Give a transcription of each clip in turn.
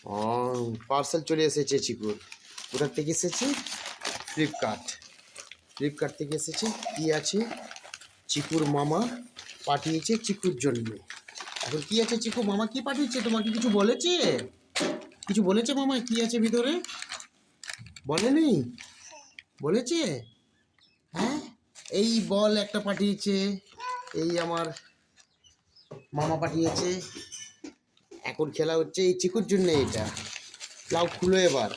ও, parcel চলে এসেছে চিকুর। কোথা থেকে এসেছে? ফ্লিপকার্ট। ফ্লিপকার্ট থেকে এসেছে। কি আছে? চিকুর মামা পাঠিয়েছে চিকুর জন্য। এখন কি আছে চিকু? মামা কি পাঠিয়েছে? তোমাকে কিছু বলেছে? কিছু বলেছে মামা? কি আছে ভিতরে? বলেনি? বলেছে? হ্যাঁ, এই বল একটা পাঠিয়েছে। এই আমার মামা পাঠিয়েছে। এখন খেলা হচ্ছে এই চিকুর জন্য। এটা লাউ খুলো, এবার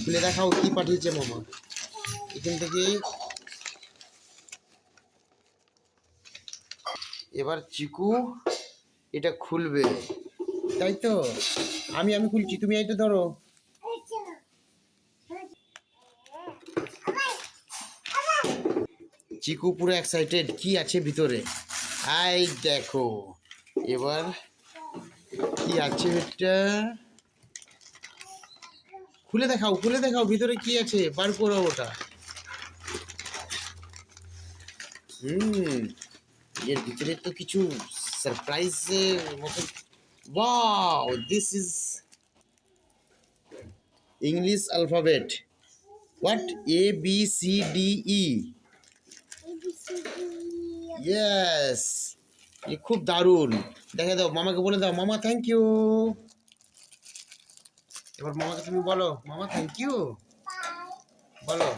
খুলে দেখাও কি পাঠিয়েছে মামা। এখান থেকে এবার চিকু এটা খুলবে, তাই তো? আমি খুলছি, তুমি এইটা ধরো। চিকু পুরো এক্সাইটেড কি আছে ভিতরে। আই দেখো এবার কি আছে এটা। খুলে দেখাও, খুলে দেখাও ভিতরে কি আছে, বার করো ওটা। হুম, এর ভিতরে তো কিছু সারপ্রাইজের মতো। Wow, this is English alphabet. What? ABCDE। Yes, এ খুব দারুণ। দেখে দাও, মামাকে বলে দাও, মামা থ্যাংক ইউ। এবার মামাকে তুমি বলো, মামা থ্যাংক ইউ বলো।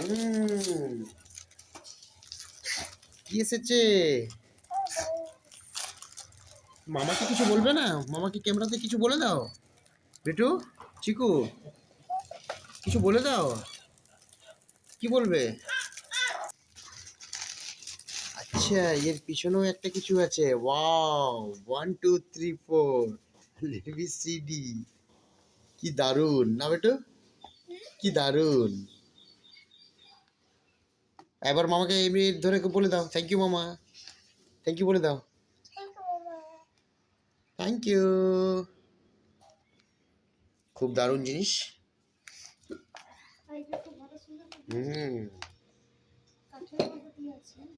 হুম, কি এসেছে? মামাকে কিছু বলবে না? মামাকে ক্যামেরাতে কিছু বলে দাও। বেটু, চিকু, কিছু বলে দাও। কি বলবে? আচ্ছা, এর পিছনেও একটা কিছু আছে। Wow, 1 2 3 4 ABCD। কি দারুণ না বেটু? কি দারুণ। এবার মামাকে এমনি ধরে বলে দাও, থ্যাংক ইউ মামা। থ্যাংক ইউ বলে দাও। Thank you. খুব দারুণ জিনিস। হুম।